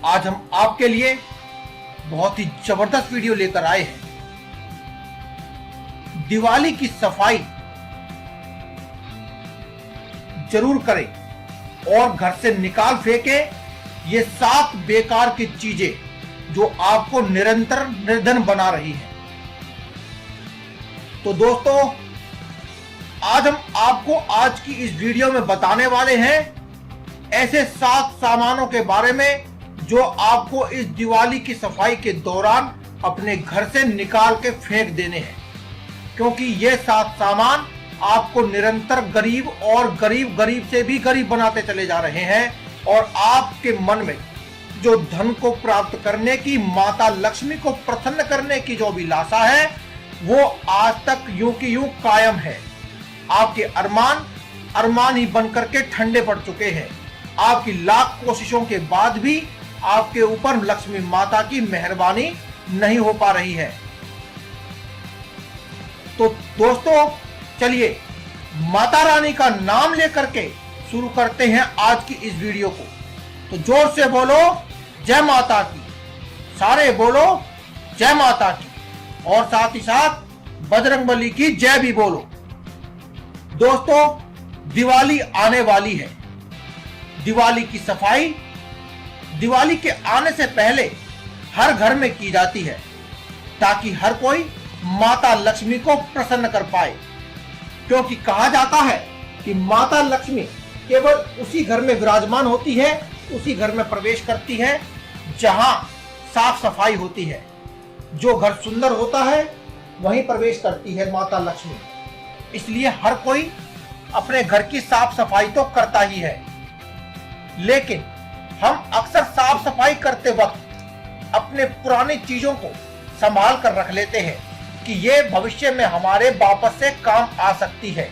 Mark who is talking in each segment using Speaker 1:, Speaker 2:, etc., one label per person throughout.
Speaker 1: आज हम आपके लिए बहुत ही जबरदस्त वीडियो लेकर आए हैं। दिवाली की सफाई जरूर करें और घर से निकाल फेंके ये 7 बेकार की चीजें जो आपको निरंतर निर्धन बना रही हैं। तो दोस्तों, आज हम आपको आज की इस वीडियो में बताने वाले हैं ऐसे 7 सामानों के बारे में जो आपको इस दिवाली की सफाई के दौरान अपने घर से निकाल के फेंक देने हैं, क्योंकि ये 7 सामान आपको निरंतर गरीब और गरीब से भी गरीब बनाते चले जा रहे हैं और आपके मन में जो धन को प्राप्त करने की, माता लक्ष्मी को प्रसन्न करने की जो अभिलाषा है वो आज तक यूं की यूं कायम है। आपके अरमान ही बनकर के ठंडे पड़ चुके हैं। आपकी लाख कोशिशों के बाद भी आपके ऊपर लक्ष्मी माता की मेहरबानी नहीं हो पा रही है। तो दोस्तों, चलिए माता रानी का नाम लेकर के शुरू करते हैं आज की इस वीडियो को। तो जोर से बोलो जय माता की, सारे बोलो जय माता की, और साथ ही साथ बजरंगबली की जय भी बोलो। दोस्तों, दिवाली आने वाली है। दिवाली की सफाई दिवाली के आने से पहले हर घर में की जाती है ताकि हर कोई माता लक्ष्मी को प्रसन्न कर पाए, क्योंकि कहा जाता है कि माता लक्ष्मी केवल उसी घर में विराजमान होती है, उसी घर में प्रवेश करती है जहां साफ सफाई होती है। जो घर सुंदर होता है वहीं प्रवेश करती है माता लक्ष्मी। इसलिए हर कोई अपने घर की साफ सफाई तो करता ही है, लेकिन हम अक्सर साफ सफाई करते वक्त अपने पुरानी चीजों को संभाल कर रख लेते हैं कि ये भविष्य में हमारे वापस से काम आ सकती है।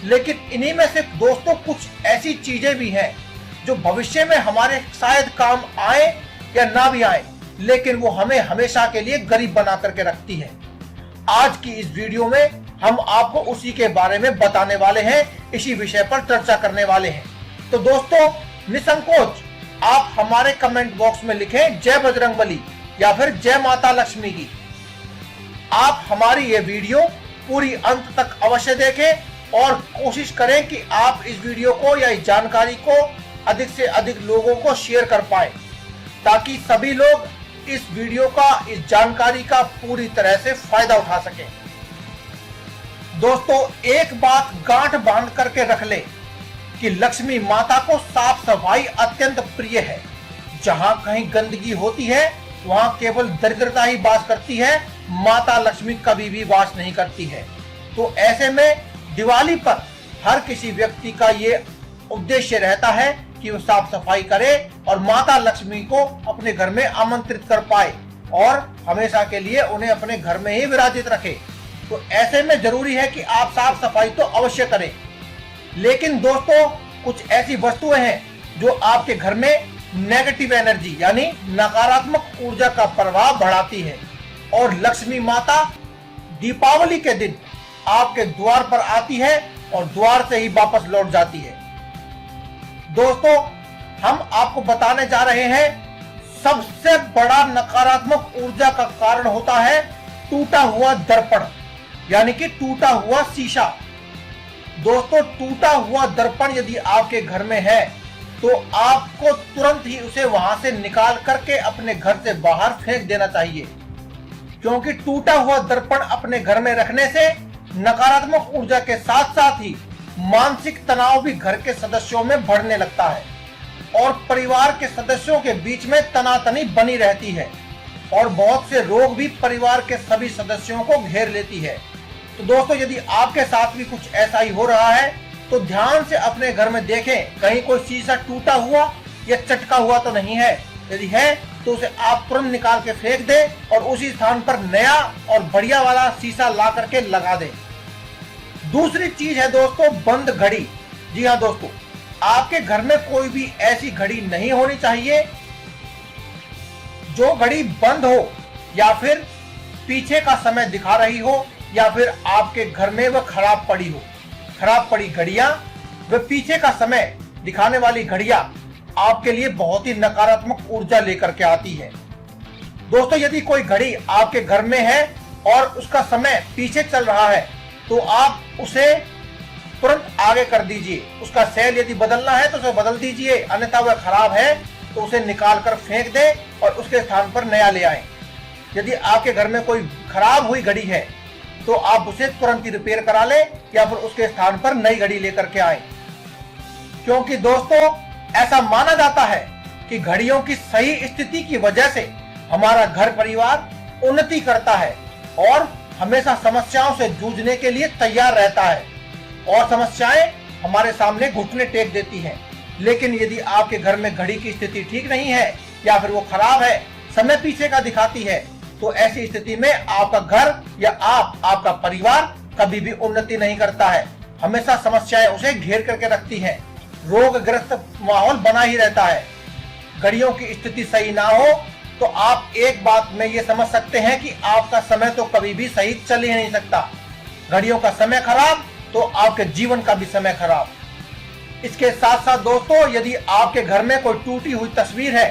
Speaker 1: लेकिन इन्हीं में से दोस्तों कुछ ऐसी चीजें भी हैं जो भविष्य में हमारे शायद काम आए या ना भी आए, लेकिन वो हमें हमेशा के लिए गरीब बना करके रखती है। आज की इस वीडियो में हम आपको उसी के बारे में बताने वाले हैं, इसी विषय पर चर्चा करने वाले हैं। तो दोस्तों, निसंकोच आप हमारे कमेंट बॉक्स में लिखें जय बजरंगबली या फिर जय माता लक्ष्मी की। आप हमारी ये वीडियो पूरी अंत तक अवश्य देखें और कोशिश करें कि आप इस वीडियो को या इस जानकारी को अधिक से अधिक लोगों को शेयर कर पाए, ताकि सभी लोग इस वीडियो का, इस जानकारी का पूरी तरह से फायदा उठा सकें। दोस्तों, एक बात गांठ बांध करके रख ले कि लक्ष्मी माता को साफ सफाई अत्यंत प्रिय है। जहां कहीं गंदगी होती है वहां केवल दरिद्रता ही वास करती है, माता लक्ष्मी कभी भी वास नहीं करती है। तो ऐसे में दिवाली पर हर किसी व्यक्ति का ये उद्देश्य रहता है कि वो साफ सफाई करे और माता लक्ष्मी को अपने घर में आमंत्रित कर पाए और हमेशा के लिए उन्हें अपने घर में ही विराजित रखे। तो ऐसे में जरूरी है कि आप साफ सफाई तो अवश्य करें, लेकिन दोस्तों कुछ ऐसी वस्तुएं हैं जो आपके घर में नेगेटिव एनर्जी यानी नकारात्मक ऊर्जा का प्रभाव बढ़ाती है और लक्ष्मी माता दीपावली के दिन आपके द्वार पर आती है और द्वार से ही वापस लौट जाती है। दोस्तों, हम आपको बताने जा रहे हैं सबसे बड़ा नकारात्मक ऊर्जा का कारण होता है टूटा हुआ दर्पण यानी कि टूटा हुआ शीशा। दोस्तों, टूटा हुआ दर्पण यदि आपके घर में है तो आपको तुरंत ही उसे वहां से निकाल करके अपने घर से बाहर फेंक देना चाहिए, क्योंकि टूटा हुआ दर्पण अपने घर में रखने से नकारात्मक ऊर्जा के साथ साथ ही मानसिक तनाव भी घर के सदस्यों में बढ़ने लगता है और परिवार के सदस्यों के बीच में तनातनी बनी रहती है और बहुत से रोग भी परिवार के सभी सदस्यों को घेर लेती है। तो दोस्तों, यदि आपके साथ भी कुछ ऐसा ही हो रहा है तो ध्यान से अपने घर में देखें कहीं कोई शीशा टूटा हुआ या चटका हुआ तो नहीं है। यदि है तो उसे आप तुरंत निकाल के फेंक दें और उसी स्थान पर नया और बढ़िया वाला शीशा ला करके लगा दें। दूसरी चीज है दोस्तों बंद घड़ी। जी हाँ दोस्तों, आपके घर में कोई भी ऐसी घड़ी नहीं होनी चाहिए जो घड़ी बंद हो या फिर पीछे का समय दिखा रही हो या फिर आपके घर में वह खराब पड़ी हो। खराब पड़ी घड़ियां व पीछे का समय दिखाने वाली घड़ियां आपके लिए बहुत ही नकारात्मक ऊर्जा लेकर के आती है। दोस्तों, यदि कोई घड़ी आपके घर में है और उसका समय पीछे चल रहा है तो आप उसे तुरंत आगे कर दीजिए। उसका सेल यदि बदलना है तो उसे बदल दीजिए, अन्यथा वह खराब है तो उसे निकाल कर फेंक दे और उसके स्थान पर नया ले आए। यदि आपके घर में कोई खराब हुई घड़ी है तो आप उसे तुरंत ही रिपेयर करा ले या फिर उसके स्थान पर नई घड़ी लेकर के आए। क्योंकि दोस्तों, ऐसा माना जाता है कि घड़ियों की सही स्थिति की वजह से हमारा घर परिवार उन्नति करता है और हमेशा समस्याओं से जूझने के लिए तैयार रहता है और समस्याएं हमारे सामने घुटने टेक देती हैं। लेकिन यदि आपके घर में घड़ी की स्थिति ठीक नहीं है या फिर वो खराब है, समय पीछे का दिखाती है, तो ऐसी स्थिति में आपका घर या आपका परिवार कभी भी उन्नति नहीं करता है। हमेशा समस्याएं उसे घेर करके रखती हैं, रोगग्रस्त माहौल बना ही रहता है। घड़ियों की स्थिति सही ना हो तो आप एक बात में ये समझ सकते हैं कि आपका समय तो कभी भी सही चल ही नहीं सकता। घड़ियों का समय खराब तो आपके जीवन का भी समय खराब। इसके साथ साथ दोस्तों, यदि आपके घर में कोई टूटी हुई तस्वीर है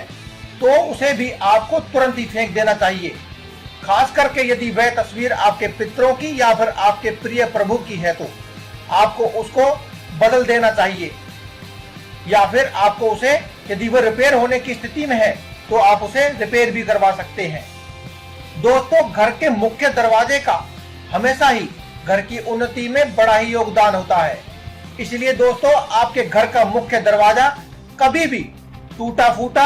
Speaker 1: तो उसे भी आपको तुरंत ही फेंक देना चाहिए। खास करके यदि वह तस्वीर आपके पितरों की या फिर आपके प्रिय प्रभु की है तो आपको उसको बदल देना चाहिए, या फिर आपको उसे, यदि वह रिपेयर होने की स्थिति में है तो आप उसे रिपेयर भी करवा सकते हैं। दोस्तों, घर के मुख्य दरवाजे का हमेशा ही घर की उन्नति में बड़ा ही योगदान होता है। इसलिए दोस्तों, आपके घर का मुख्य दरवाजा कभी भी टूटा फूटा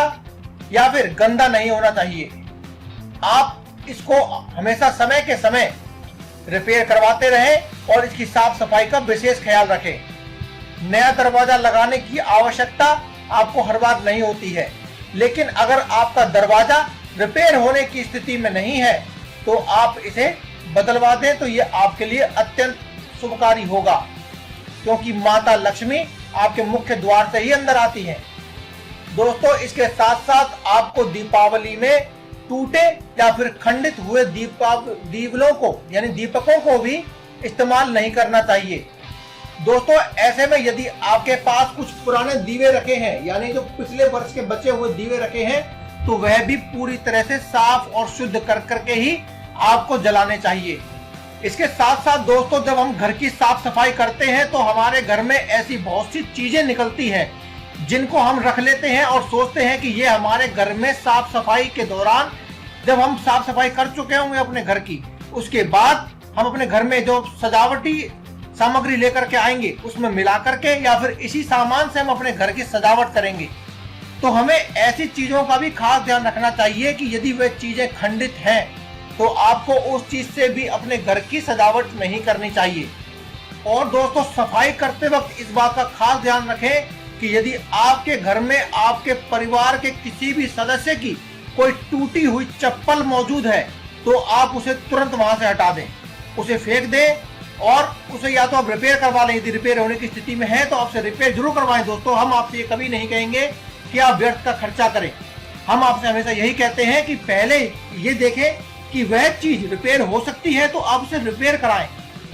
Speaker 1: या फिर गंदा नहीं होना चाहिए। आप इसको हमेशा समय के समय रिपेयर करवाते रहें और इसकी साफ सफाई का विशेष ख्याल रखें। नया दरवाजा लगाने की आवश्यकता आपको हर बार नहीं होती है, लेकिन अगर आपका दरवाजा रिपेयर होने की स्थिति में नहीं है तो आप इसे बदलवा दें तो ये आपके लिए अत्यंत शुभकारी होगा, क्योंकि माता लक्ष्मी आपके मुख्य द्वार से ही अंदर आती है। दोस्तों, इसके साथ साथ आपको दीपावली में टूटे या फिर खंडित हुए दीवलों को यानी दीपकों को भी इस्तेमाल नहीं करना चाहिए। दोस्तों, ऐसे में यदि आपके पास कुछ पुराने दीवे रखे हैं यानी जो पिछले वर्ष के बचे हुए दीवे रखे हैं तो वह भी पूरी तरह से साफ और शुद्ध कर करके ही आपको जलाने चाहिए। इसके साथ साथ दोस्तों, जब हम घर की साफ सफाई करते हैं तो हमारे घर में ऐसी बहुत सी चीजें निकलती हैं जिनको हम रख लेते हैं और सोचते हैं कि ये हमारे घर में साफ सफाई के दौरान, जब हम साफ सफाई कर चुके होंगे अपने घर की, उसके बाद हम अपने घर में जो सजावटी सामग्री लेकर के आएंगे उसमें मिला करके या फिर इसी सामान से हम अपने घर की सजावट करेंगे। तो हमें ऐसी चीजों का भी खास ध्यान रखना चाहिए कि यदि वे चीजें खंडित हैं तो आपको उस चीज से भी अपने घर की सजावट नहीं करनी चाहिए। और दोस्तों, सफाई करते वक्त इस बात का खास ध्यान रखें कि यदि आपके घर में आपके परिवार के किसी भी सदस्य की कोई टूटी हुई चप्पल मौजूद है तो आप उसे तुरंत वहां से हटा दें, उसे फेंक दें और उसे या तो आप रिपेयर करवा लें। यदि रिपेयर होने की स्थिति में है तो आपसे रिपेयर जरूर करवाएं। दोस्तों, हम आपसे ये कभी नहीं कहेंगे कि आप व्यर्थ का खर्चा करें। हम आपसे हमेशा यही कहते हैं कि पहले ये देखें कि वह चीज रिपेयर हो सकती है तो आप उसे रिपेयर कराएं,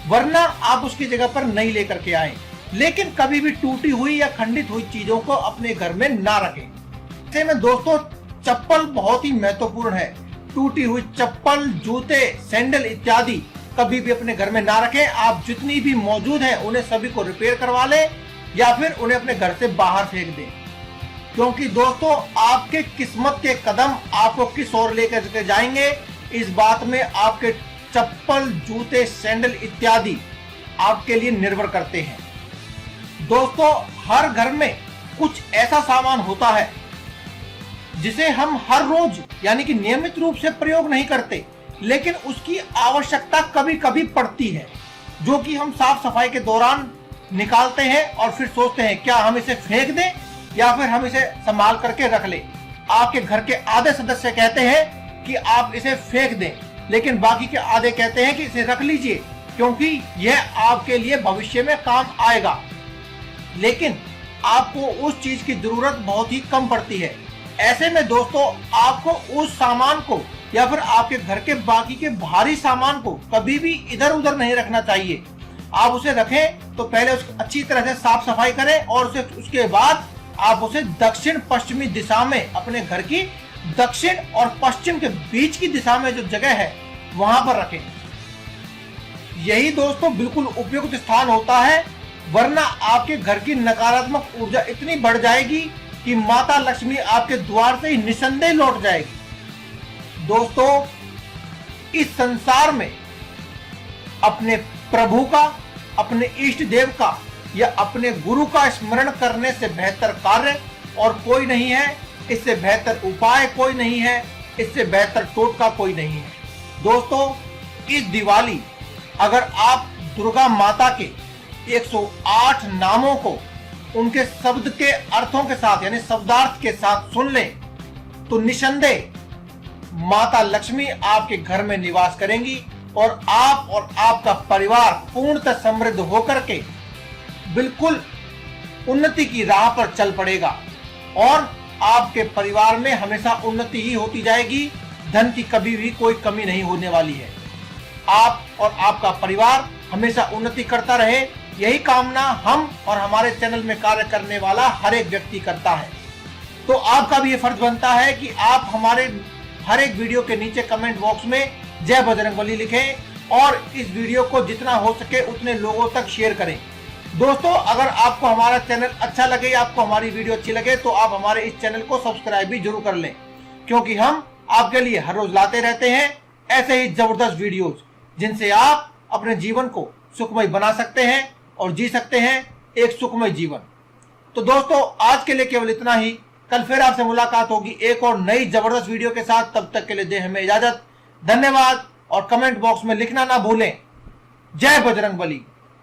Speaker 1: वरना आप उसकी जगह पर नई लेकर के आएं। लेकिन कभी भी टूटी हुई या खंडित हुई चीजों को अपने घर में ना रखें। ऐसे में दोस्तों, चप्पल बहुत ही महत्वपूर्ण है। टूटी हुई चप्पल, जूते, सैंडल इत्यादि कभी भी अपने घर में ना रखें। आप जितनी भी मौजूद हैं उन्हें सभी को रिपेयर करवा लें या फिर उन्हें अपने घर से बाहर फेंक दें, क्योंकि दोस्तों, आपके किस्मत के कदम आपको किस ओर लेकर जाएंगे इस बात में आपके चप्पल, जूते, सैंडल इत्यादि आपके लिए निर्भर करते हैं। दोस्तों, हर घर में कुछ ऐसा सामान होता है जिसे हम हर रोज यानी कि नियमित रूप से प्रयोग नहीं करते, लेकिन उसकी आवश्यकता कभी कभी पड़ती है, जो कि हम साफ सफाई के दौरान निकालते हैं और फिर सोचते हैं क्या हम इसे फेंक दें या फिर हम इसे संभाल करके रख लें। आपके घर के आधे सदस्य कहते हैं कि आप इसे फेंक दें, लेकिन बाकी के आधे कहते हैं कि इसे रख लीजिए क्योंकि यह आपके लिए भविष्य में काम आएगा। लेकिन आपको उस चीज की जरूरत बहुत ही कम पड़ती है। ऐसे में दोस्तों, आपको उस सामान को या फिर आपके घर के बाकी के भारी सामान को कभी भी इधर उधर नहीं रखना चाहिए। आप उसे रखें तो पहले उसको अच्छी तरह से साफ सफाई करें और उसके बाद आप उसे दक्षिण पश्चिमी दिशा में, अपने घर की दक्षिण और पश्चिम के बीच की दिशा में जो जगह है वहां पर रखें। यही दोस्तों बिल्कुल उपयुक्त स्थान होता है, वरना आपके घर की नकारात्मक ऊर्जा इतनी बढ़ जाएगी कि माता लक्ष्मी आपके द्वार से ही निसंदेह लौट जाएगी। दोस्तों, इस संसार में अपने प्रभु का, अपने इष्ट देव का या अपने गुरु का स्मरण करने से बेहतर कार्य और कोई नहीं है, इससे बेहतर उपाय कोई नहीं है, इससे बेहतर टोटका कोई नहीं है। दोस्तों, इस दिवाली अगर आप दुर्गा माता के 108 नामों को उनके शब्द के अर्थों के साथ यानी शब्दार्थ के साथ सुन लें तो निसंदेह माता लक्ष्मी आपके घर में निवास करेंगी और आप और आपका परिवार पूर्णतः समृद्ध होकर के बिल्कुल उन्नति की राह पर चल पड़ेगा और आपके परिवार में हमेशा उन्नति ही होती जाएगी। धन की कभी भी कोई कमी नहीं होने वाली है। आप और आपका परिवार हमेशा उन्नति करता रहे, यही कामना हम और हमारे चैनल में कार्य करने वाला हर एक व्यक्ति करता है। तो आपका भी ये फर्ज बनता है कि आप हमारे हर एक वीडियो के नीचे कमेंट बॉक्स में जय बजरंगबली लिखें और इस वीडियो को जितना हो सके उतने लोगों तक शेयर करें। दोस्तों, अगर आपको हमारा चैनल अच्छा लगे, आपको हमारी वीडियो अच्छी लगे तो आप हमारे इस चैनल को सब्सक्राइब भी जरूर कर लें, क्योंकि हम आपके लिए हर रोज लाते रहते हैं ऐसे ही जबरदस्त वीडियोस जिनसे आप अपने जीवन को सुखमय बना सकते हैं और जी सकते हैं एक सुखमय जीवन। तो दोस्तों, आज के लिए केवल इतना ही। कल फिर आपसे मुलाकात होगी एक और नई जबरदस्त वीडियो के साथ। तब तक के लिए दें हमें इजाजत। धन्यवाद और कमेंट बॉक्स में लिखना ना भूलें, जय बजरंगबली।